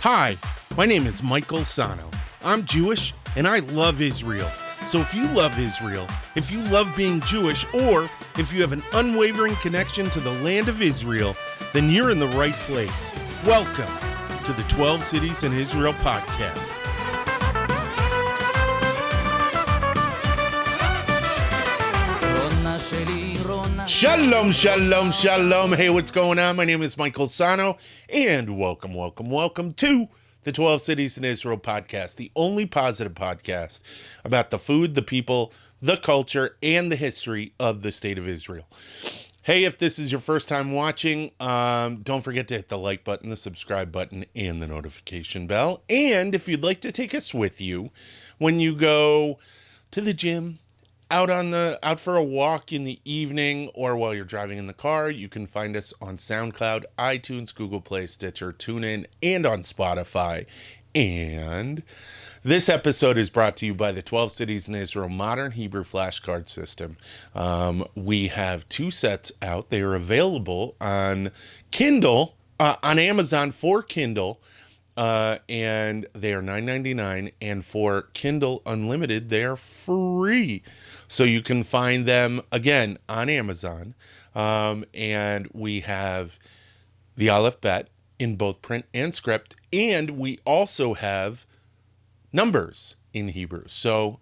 Hi, my name is Michael Sahno. I'm Jewish and I love Israel. So if you love Israel, if you love being Jewish, or if you have an unwavering connection to the land of Israel, then you're in the right place. Welcome to the 12 Cities in Israel podcast. Shalom, shalom, shalom. Hey, what's going on? My name is Michael Sahno, and welcome to the 12 Cities in Israel podcast, the only positive podcast about the food, the people, the culture, and the history of the state of Israel. Hey, if this is your first time watching, don't forget to hit the like button, the subscribe button, and the notification bell. And if you'd like to take us with you when you go to the gym, out for a walk in the evening, or while you're driving in the car, you can find us on SoundCloud, iTunes, Google Play, Stitcher, TuneIn, and on Spotify. And this episode is brought to you by the 12 Cities in Israel Modern Hebrew Flashcard System. We have 2 sets out. They are available on Kindle, on Amazon for Kindle. And they are $9.99, and for Kindle Unlimited, they are free. So you can find them, again, on Amazon. And we have the Aleph Bet in both print and script, and we also have numbers in Hebrew. So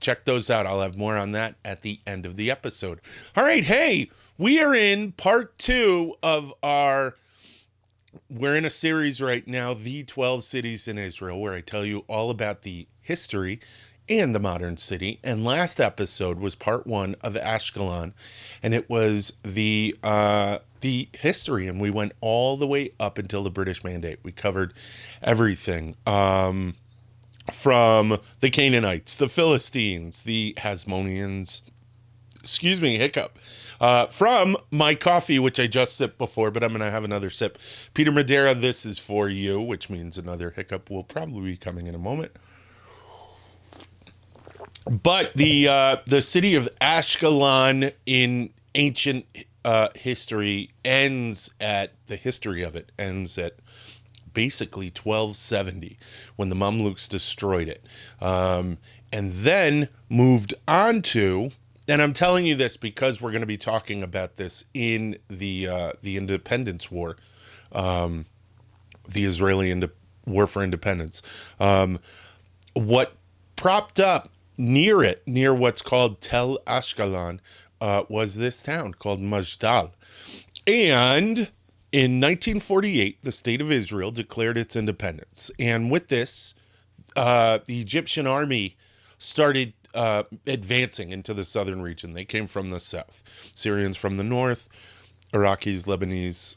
check those out. I'll have more on that at the end of the episode. All right, hey, we are in part 2 of we're in a series right now, The 12 Cities in Israel, where I tell you all about the history and the modern city. And last episode was part 1 of Ashkelon, and it was the history, and we went all the way up until the British Mandate. We covered everything from the Canaanites, the Philistines, the Hasmoneans, from my coffee, which I just sipped before, but I'm going to have another sip. Peter Madeira, this is for you, which means another hiccup will probably be coming in a moment. But the city of Ashkelon in ancient history ends at basically 1270, when the Mamluks destroyed it, and then moved on to. And I'm telling you this because we're going to be talking about this in the Independence War, the Israeli War for Independence. What propped up near what's called Tel Ashkelon, was this town called Majdal. And in 1948, the state of Israel declared its independence. And with this, the Egyptian army started advancing into the southern region. They came from the south. Syrians from the north, Iraqis, Lebanese,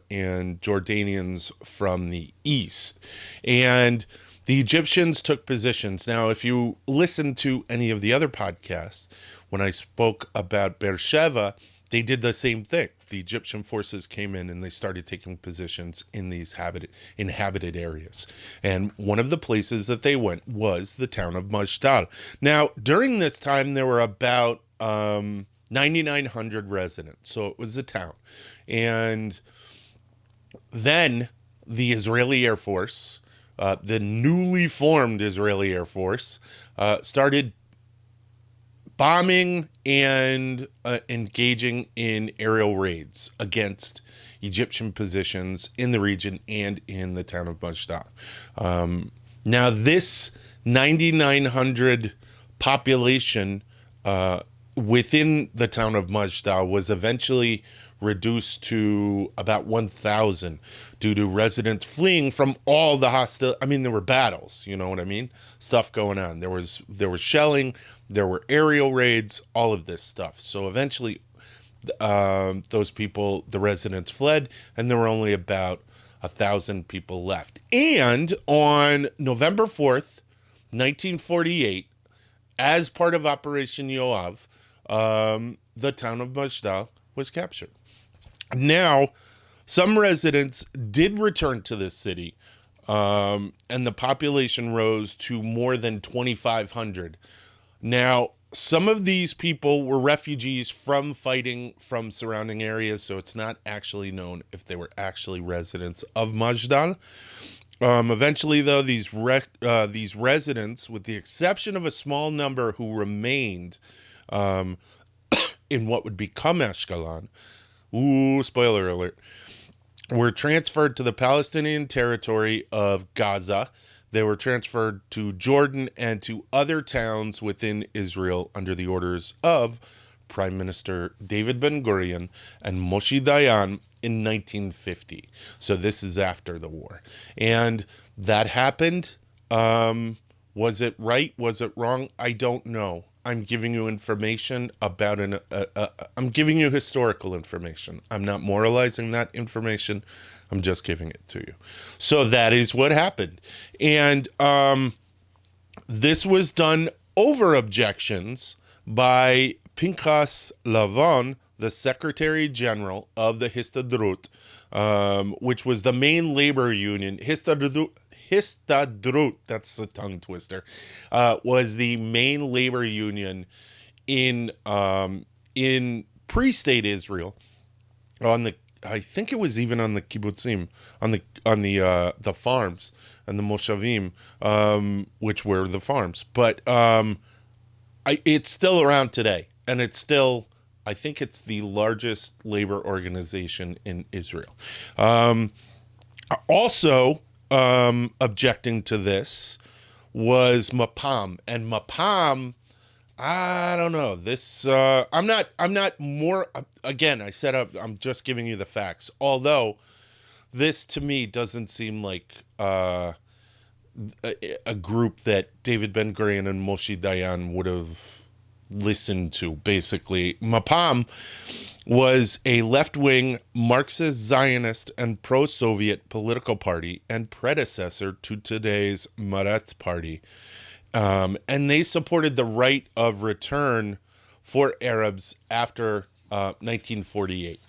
and Jordanians from the east. And the Egyptians took positions. Now, if you listen to any of the other podcasts, when I spoke about Beersheba, they did the same thing. The Egyptian forces came in and they started taking positions in these inhabited areas. And one of the places that they went was the town of Majdal. Now, during this time, there were about 9,900 residents. So it was a town. And then the Israeli Air Force, the newly formed Israeli Air Force, started bombing and engaging in aerial raids against Egyptian positions in the region and in the town of Majdal. Now, this 9,900 population within the town of Majdal was eventually reduced to about 1,000 due to residents fleeing from all the hostile. I mean, there were battles, you know what I mean? Stuff going on. There was shelling, there were aerial raids, all of this stuff. So eventually, those people, the residents, fled, and there were only about 1,000 people left. And on November 4th, 1948, as part of Operation Ohev, the town of Majdal was captured. Now, some residents did return to this city, and the population rose to more than 2,500. Now, some of these people were refugees from fighting from surrounding areas, so it's not actually known if they were actually residents of Majdal. Eventually, though, these residents, with the exception of a small number who remained in what would become Ashkelon, spoiler alert, were transferred to the Palestinian territory of Gaza. They were transferred to Jordan and to other towns within Israel under the orders of Prime Minister David Ben-Gurion and Moshe Dayan in 1950. So this is after the war. And that happened. Was it right? Was it wrong? I don't know. I'm giving you information about I'm giving you historical information. I'm not moralizing that information. I'm just giving it to you. So that is what happened. And this was done over objections by Pinchas Lavon, the Secretary General of the Histadrut, which was the main labor union. Histadrut, that's a tongue twister, was the main labor union in pre-state Israel. I think it was even on the kibbutzim, on the farms and the moshavim, which were the farms. But it's still around today, and it's still, I think it's the largest labor organization in Israel. Also, objecting to this was Mapam, and Mapam, I don't know. This I'm not more. Again, I said I'm just giving you the facts. Although this to me doesn't seem like a group that David Ben-Gurion and Moshe Dayan would have listened to. Basically, Mapam was a left-wing Marxist, Zionist, and pro-Soviet political party and predecessor to today's Meretz party. And they supported the right of return for Arabs after 1948.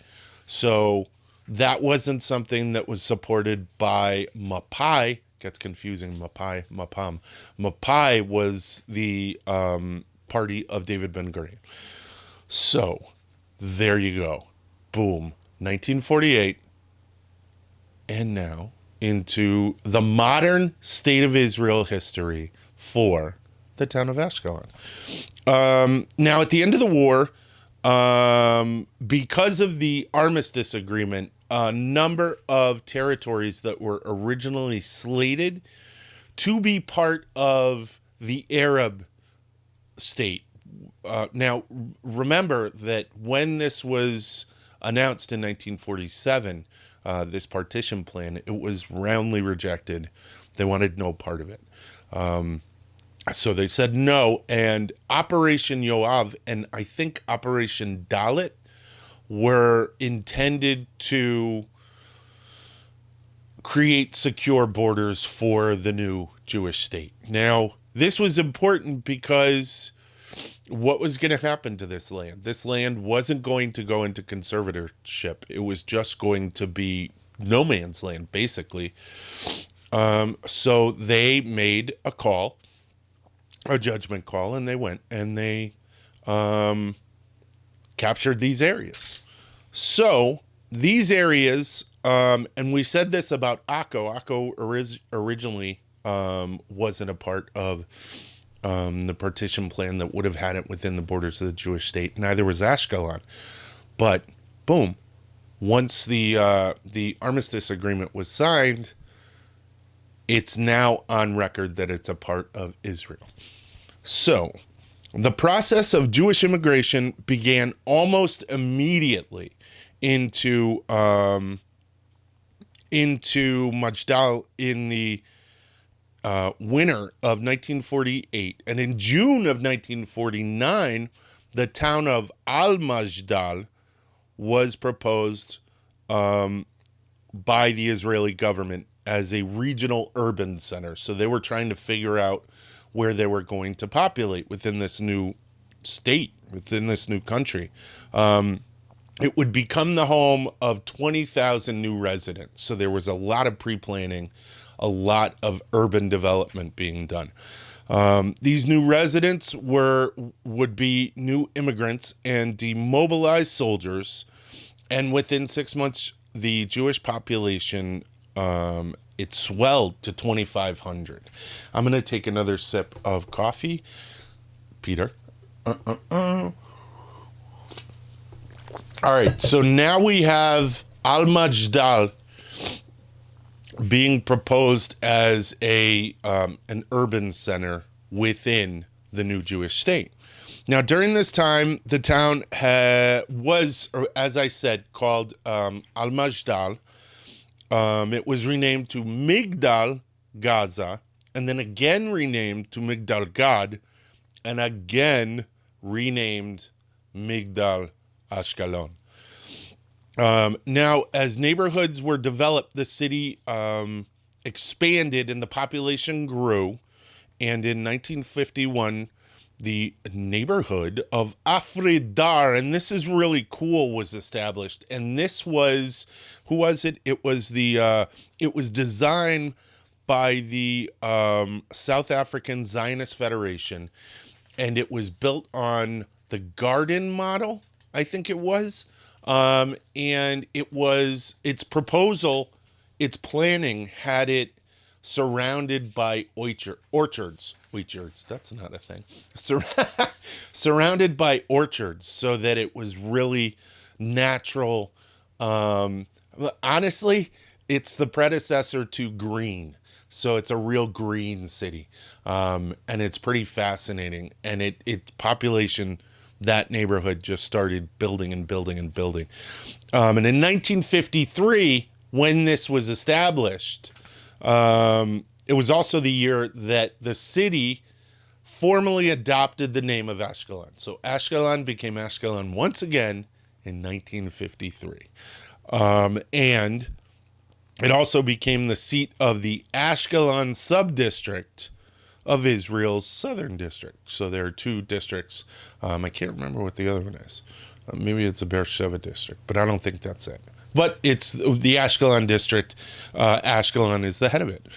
So that wasn't something that was supported by Mapai. Gets confusing, Mapai, Mapam. Mapai was the party of David Ben-Gurion. So there you go. Boom. 1948. And now into the modern state of Israel history for the town of Ashkelon. Now, at the end of the war, because of the armistice agreement, a number of territories that were originally slated to be part of the Arab state. Now, remember that when this was announced in 1947, this partition plan, it was roundly rejected. They wanted no part of it. So they said no, and Operation Yoav and I think Operation Dalit were intended to create secure borders for the new Jewish state. Now, this was important because what was going to happen to this land? This land wasn't going to go into conservatorship. It was just going to be no man's land, basically. So they made a call, a judgment call, and they went and they captured these areas. So these areas, and we said this about Akko. Akko originally wasn't a part of the partition plan that would have had it within the borders of the Jewish state. Neither was Ashkelon. But boom, once the armistice agreement was signed, it's now on record that it's a part of Israel. So the process of Jewish immigration began almost immediately into Majdal in the winter of 1948. And in June of 1949, the town of Al-Majdal was proposed by the Israeli government as a regional urban center. So they were trying to figure out where they were going to populate within this new state, within this new country. It would become the home of 20,000 new residents. So there was a lot of pre-planning, a lot of urban development being done. These new residents would be new immigrants and demobilized soldiers. And within 6 months, the Jewish population, it swelled to 2,500. I'm going to take another sip of coffee. Peter. All right, so now we have Al-Majdal being proposed as an urban center within the new Jewish state. Now, during this time, the town was, as I said, called Al-Majdal. It was renamed to Migdal Gaza, and then again renamed to Migdal Gad, and again renamed Migdal Ashkelon. Now, as neighborhoods were developed, the city expanded and the population grew. And in 1951, the neighborhood of Afridar, and this is really cool, was established. And this was, who was it? It was it was designed by the South African Zionist Federation, and it was built on the garden model, I think it was. And it was, its proposal, its planning had it surrounded by orchards. That's not a thing. Surrounded by orchards, so that it was really natural. Honestly, it's the predecessor to green. So it's a real green city. And it's pretty fascinating. And its population, that neighborhood just started building and building and building. And in 1953, when this was established, it was also the year that the city formally adopted the name of Ashkelon. So Ashkelon became Ashkelon once again in 1953. And it also became the seat of the Ashkelon subdistrict of Israel's southern district. So there are two districts. I can't remember what the other one is. Maybe it's a Beersheba district, but I don't think that's it. But it's the Ashkelon district. Ashkelon is the head of it.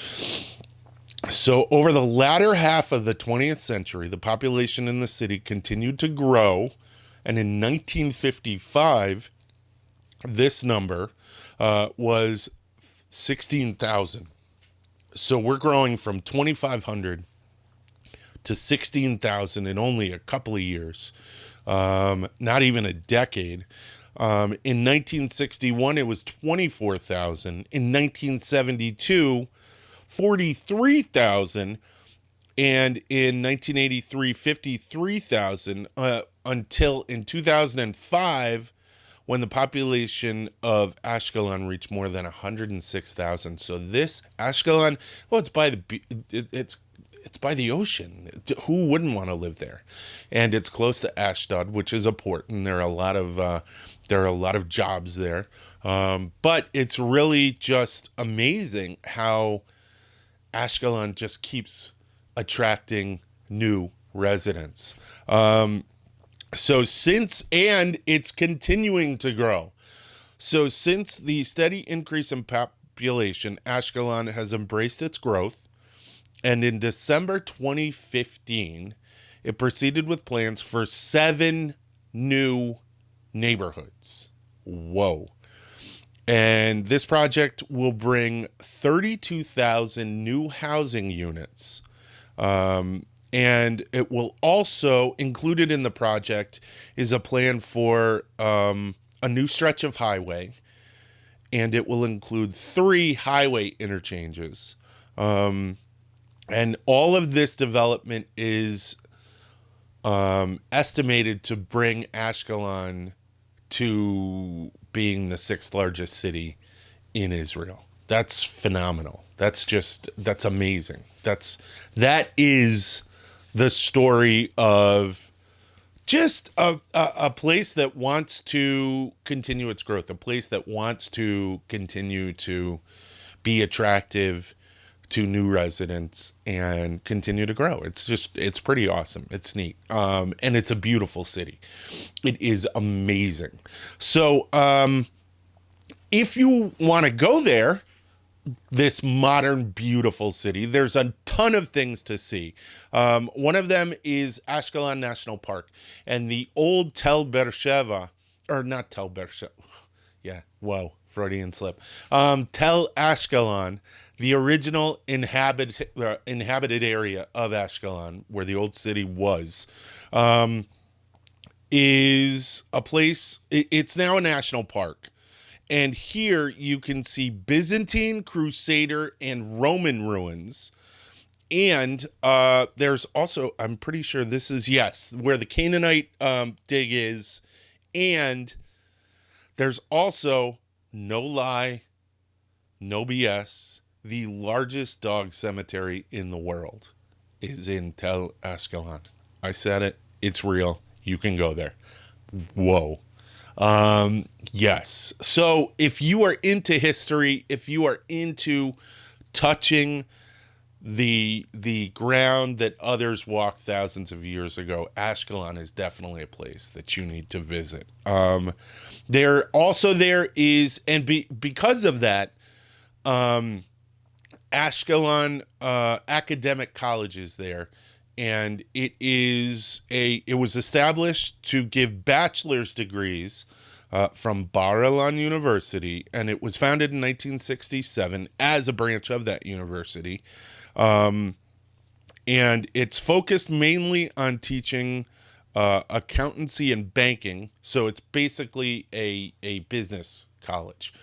So over the latter half of the 20th century, the population in the city continued to grow. And in 1955, this number was 16,000. So we're growing from 2,500 to 16,000 in only a couple of years, not even a decade. In 1961, it was 24,000. In 1972, 43,000. And in 1983, 53,000, until in 2005, when the population of Ashkelon reached more than 106,000. So this Ashkelon, well, it's by the ocean. Who wouldn't want to live there? And it's close to Ashdod, which is a port, and there are a lot of jobs there. But it's really just amazing how Ashkelon just keeps attracting new residents. And it's continuing to grow. So since the steady increase in population, Ashkelon has embraced its growth. And in December 2015, it proceeded with plans for 7 new neighborhoods. Whoa. And this project will bring 32,000 new housing units. And it will also, included in the project, is a plan for a new stretch of highway. And it will include 3 highway interchanges. And all of this development is estimated to bring Ashkelon to being the 6th largest city in Israel. That's phenomenal. That's amazing. That is the story of just a place that wants to continue its growth, a place that wants to continue to be attractive to new residents and continue to grow. It's pretty awesome. It's neat. And it's a beautiful city. It is amazing. So if you want to go there, this modern, beautiful city. There's a ton of things to see. One of them is Ashkelon National Park and the old Tel Beersheva, or not Tel Beersheva. Yeah, whoa, Freudian slip. Tel Ashkelon, the original inhabited area of Ashkelon, where the old city was, is a place. It's now a national park. And here you can see Byzantine, Crusader, and Roman ruins. And there's also, I'm pretty sure this is, yes, where the Canaanite dig is. And there's also, no lie, no BS, the largest dog cemetery in the world is in Tel Ashkelon. I said it. It's real. You can go there. Whoa. Yes. So if you are into history, if you are into touching the ground that others walked thousands of years ago, Ashkelon is definitely a place that you need to visit. There is, and because of that, Ashkelon Academic College is there. And it was established to give bachelor's degrees from Bar-Ilan University, and it was founded in 1967 as a branch of that university. And it's focused mainly on teaching accountancy and banking, so it's basically a business college.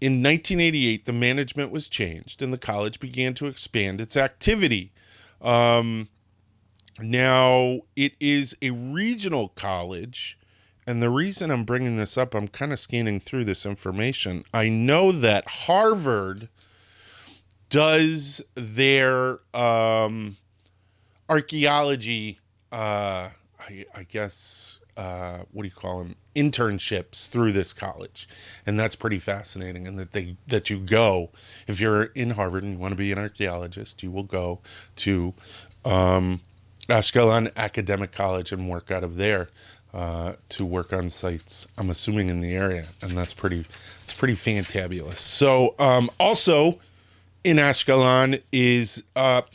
In 1988, the management was changed and the college began to expand its activity. Now, it is a regional college, and the reason I'm bringing this up, I'm kind of scanning through this information. I know that Harvard does their archaeology, I guess, what do you call them? Internships through this college, and that's pretty fascinating. And that you go, if you're in Harvard and you want to be an archaeologist, you will go to Ashkelon Academic College and work out of there to work on sites, I'm assuming, in the area, and it's pretty fantabulous. So also in Ashkelon is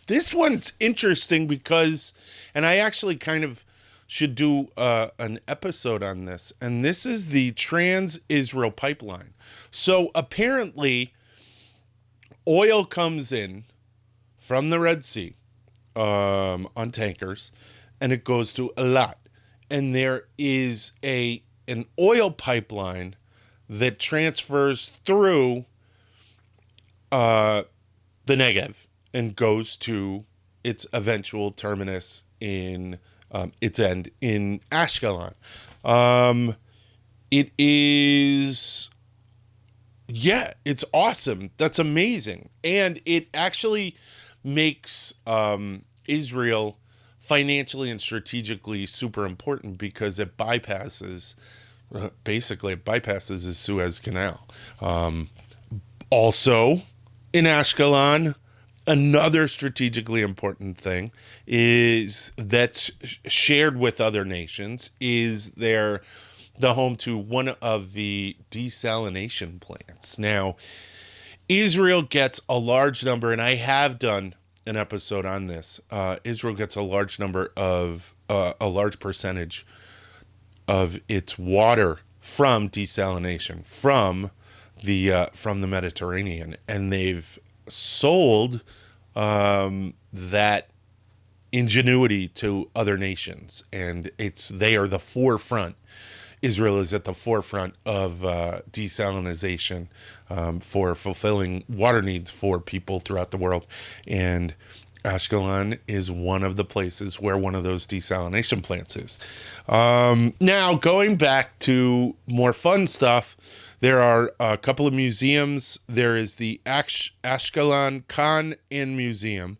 this one's interesting because, and I actually kind of should do an episode on this, and this is the Trans-Israel Pipeline. So apparently oil comes in from the Red Sea on tankers, and it goes to Eilat, and there is an oil pipeline that transfers through the Negev and goes to its eventual terminus in its end in Ashkelon. It is, yeah, it's awesome. That's amazing. And it actually makes Israel financially and strategically super important because it bypasses the Suez Canal. Also in Ashkelon, another strategically important thing is that's shared with other nations is the home to one of the desalination plants. Now, Israel gets a large number, and I have done an episode on this. Israel gets a large percentage of its water from desalination from the Mediterranean, and they've sold that ingenuity to other nations, and they are the forefront. Israel is at the forefront of desalination for fulfilling water needs for people throughout the world, and Ashkelon is one of the places where one of those desalination plants is. Now, going back to more fun stuff, there are a couple of museums. There is the Ashkelon Caine Museum,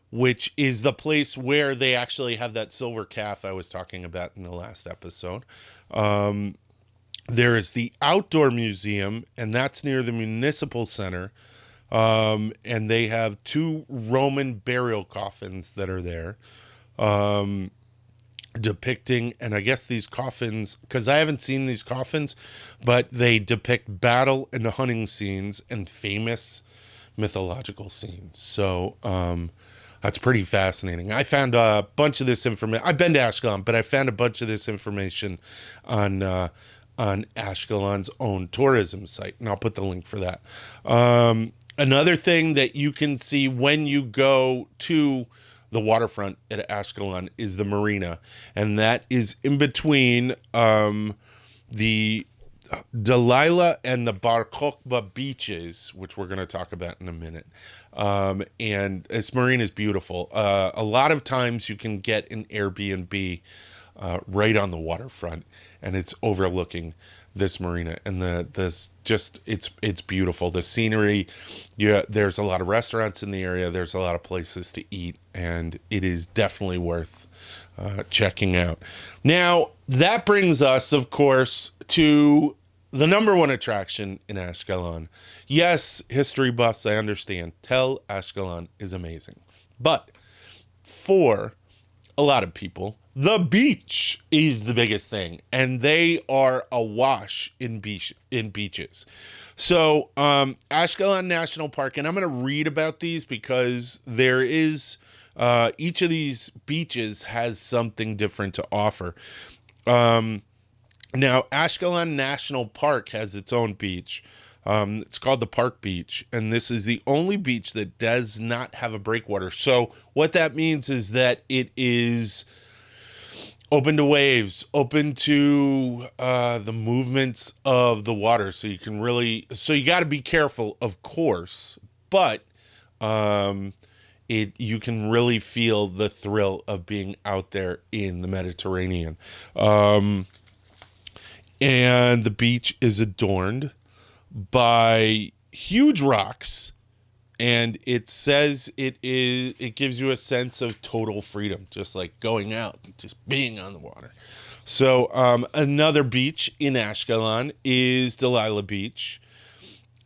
which is the place where they actually have that silver calf I was talking about in the last episode. There is the Outdoor Museum, and that's near the Municipal Center. And they have 2 Roman burial coffins that are there. depicting, and I guess these coffins, because I haven't seen these coffins, but they depict battle and hunting scenes and famous mythological scenes. So that's pretty fascinating. I found a bunch of this information. I've been to Ashkelon, but I found a bunch of this information on Ashkelon's own tourism site, and I'll put the link for that. Another thing that you can see when you go to the waterfront at Ashkelon is the marina, and that is in between the Delilah and the Bar Kokhba beaches, which we're going to talk about in a minute. And this marina is beautiful. A lot of times you can get an Airbnb right on the waterfront, and it's overlooking this marina, and it's beautiful. The scenery, there's a lot of restaurants in the area. There's a lot of places to eat, and it is definitely worth checking out. Now, that brings us, of course, to the number one attraction in Ashkelon. Yes, history buffs, I understand. Tel Ashkelon is amazing. But for a lot of people, the beach is the biggest thing, and they are awash in beaches. So, Ashkelon National Park, and I'm going to read about these because there is, each of these beaches has something different to offer. Now, Ashkelon National Park has its own beach. It's called the Park Beach, and this is the only beach that does not have a breakwater. So what that means is that it is open to waves, open to the movements of the water. So you got to be careful, of course, but you can really feel the thrill of being out there in the Mediterranean. And the beach is adorned by huge rocks, and it says it gives you a sense of total freedom, just like going out, just being on the water. So another beach in Ashkelon is Delilah Beach,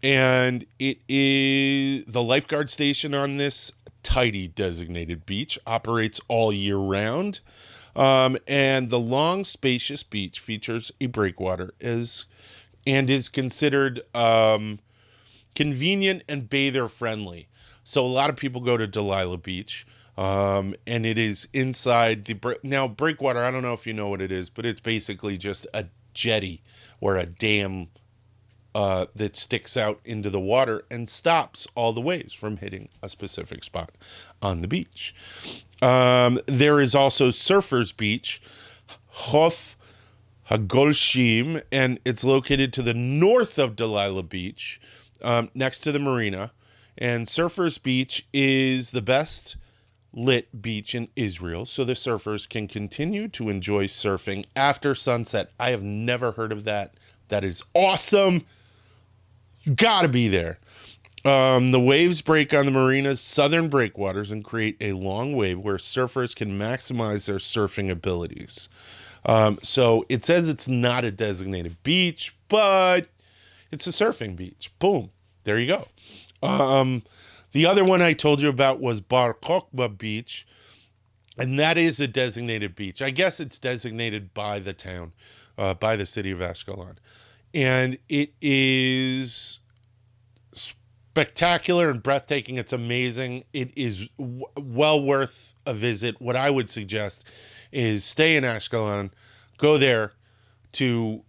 and it is the lifeguard station on this tidy designated beach operates all year round. And the long, spacious beach features a breakwater and is considered convenient and bather friendly. So a lot of people go to Delilah Beach, and it is inside now breakwater. I don't know if you know what it is, but it's basically just a jetty or a dam that sticks out into the water and stops all the waves from hitting a specific spot on the beach. There is also Surfers Beach, Hof Hagolshim, and it's located to the north of Delilah Beach, next to the marina. And Surfers Beach is the best lit beach in Israel, so the surfers can continue to enjoy surfing after sunset. I have never heard of that. That is awesome. You gotta be there. The waves break on the marina's southern breakwaters and create a long wave where surfers can maximize their surfing abilities. So it says it's not a designated beach, but it's a surfing beach. Boom. There you go. The other one I told you about was Bar Kokhba Beach, and that is a designated beach. I guess it's designated by the town, by the city of Ashkelon. And it is spectacular and breathtaking. It's amazing. It is well worth a visit. What I would suggest is stay in Ashkelon, go there to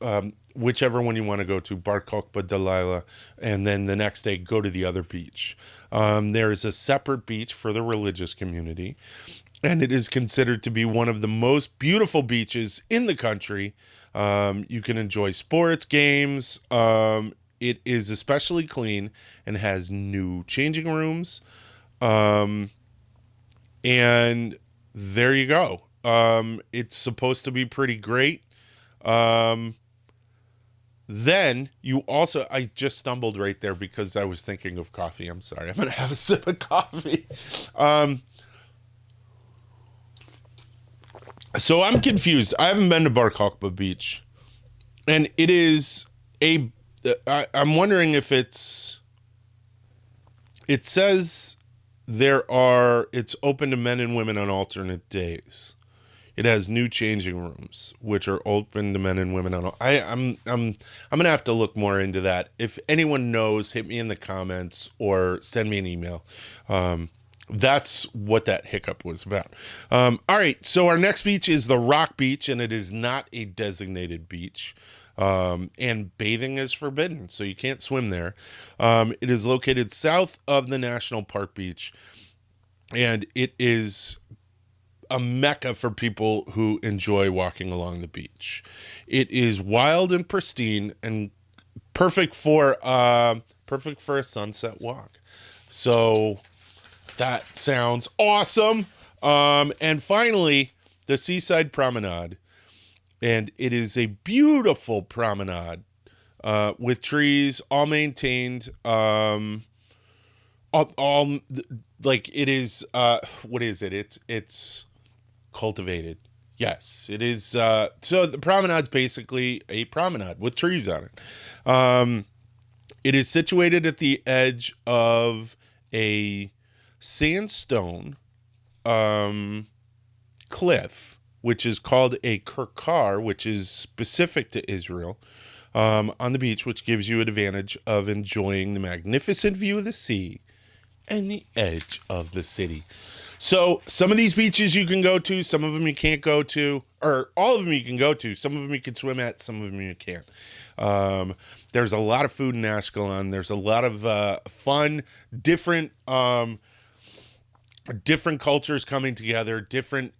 whichever one you want to go to, Bar Kokhba, Delilah, and then the next day go to the other beach. There is a separate beach for the religious community, and it is considered to be one of the most beautiful beaches in the country. You can enjoy sports, games. It is especially clean and has new changing rooms. And there you go. It's supposed to be pretty great. Then you also, I just stumbled right there because I was thinking of coffee. I'm sorry. I'm going to have a sip of coffee. So I'm confused. I haven't been to Bar Kokhba Beach, and it is I'm wondering if it says it's open to men and women on alternate days. It has new changing rooms, which are open to men and women. I'm gonna have to look more into that. If anyone knows, hit me in the comments or send me an email. That's what that hiccup was about. All right, so our next beach is the Rock Beach, and it is not a designated beach. And bathing is forbidden, so you can't swim there. It is located south of the National Park Beach, and it is a mecca for people who enjoy walking along the beach. It is wild and pristine and perfect for a sunset walk. So that sounds awesome. And finally, the Seaside Promenade. And it is a beautiful promenade with trees, all maintained. All like it is. What is it? It's cultivated. Yes, it is. So the promenade's basically a promenade with trees on it. It is situated at the edge of a sandstone cliff, which is called a kerkar, which is specific to Israel, on the beach, which gives you an advantage of enjoying the magnificent view of the sea and the edge of the city. So some of these beaches you can go to, some of them you can't go to, or all of them you can go to. Some of them you can swim at, some of them you can't. There's a lot of food in Ashkelon. There's a lot of fun, different cultures coming together, different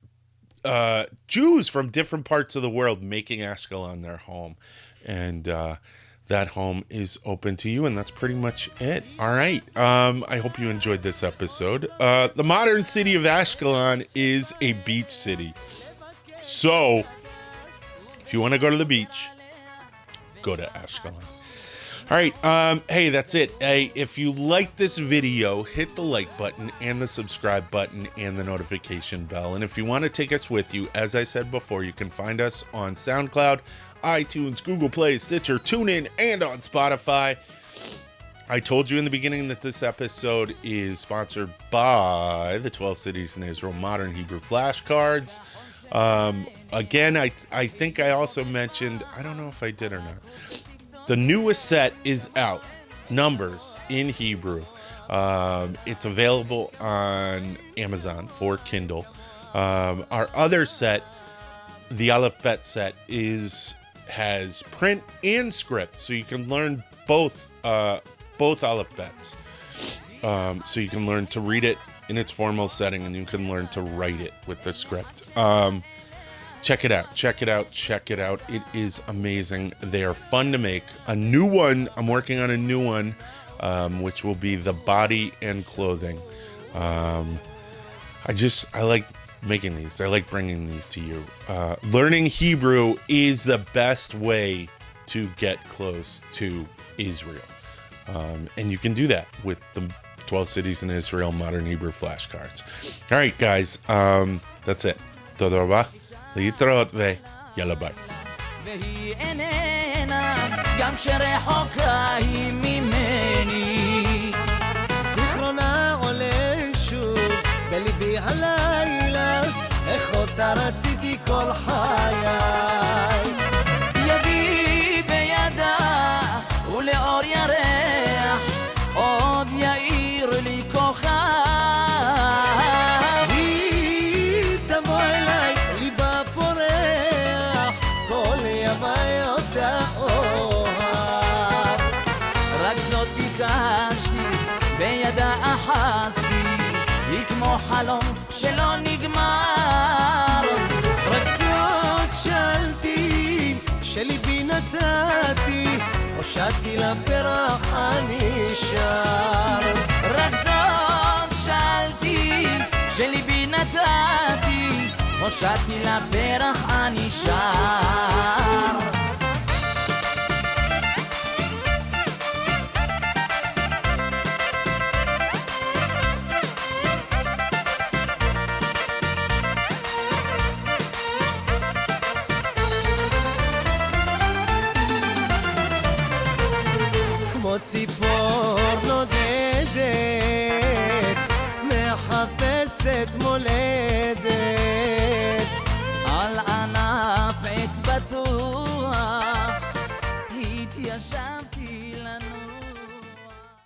Jews from different parts of the world making Ashkelon their home. And that home is open to you, and that's pretty much it. All right. I hope you enjoyed this episode. The modern city of Ashkelon is a beach city. So if you want to go to the beach, go to Ashkelon. All right. Hey, that's it. Hey, if you like this video, hit the like button and the subscribe button and the notification bell. And if you want to take us with you, as I said before, you can find us on SoundCloud, iTunes, Google Play, Stitcher, TuneIn, and on Spotify. I told you in the beginning that this episode is sponsored by the 12 Cities in Israel Modern Hebrew Flashcards. Again, I think I also mentioned, I don't know if I did or not, the newest set is out, Numbers in Hebrew. It's available on Amazon for Kindle. Our other set, the Aleph Bet set, has print and script, so you can learn both Aleph Bets. So you can learn to read it in its formal setting, and you can learn to write it with the script. Check it out. It is amazing. They are fun to make. A new one, I'm working on a new one, which will be the body and clothing. I like making these. I like bringing these to you. Learning Hebrew is the best way to get close to Israel. And you can do that with the 12 Cities in Israel Modern Hebrew flashcards. All right, guys. That's it. Toda rabah. להתראות ויאללה ביי. והיא איננה גם שרחוקה היא ממני זיכרונה עולה שוב בליבי הלילה איך אותה רציתי כל חיי ידי בידה ולאור ירח עוד יאיר לי כוחה בידה אחזתי היא כמו חלום שלא נגמר רק זאת שאלתי שליבי נתתי הושעתי לפרח הנשאר רק זאת שאלתי שליבי נתתי הושעתי לפרח הנשאר ציפור נודדת מחפשת מולדת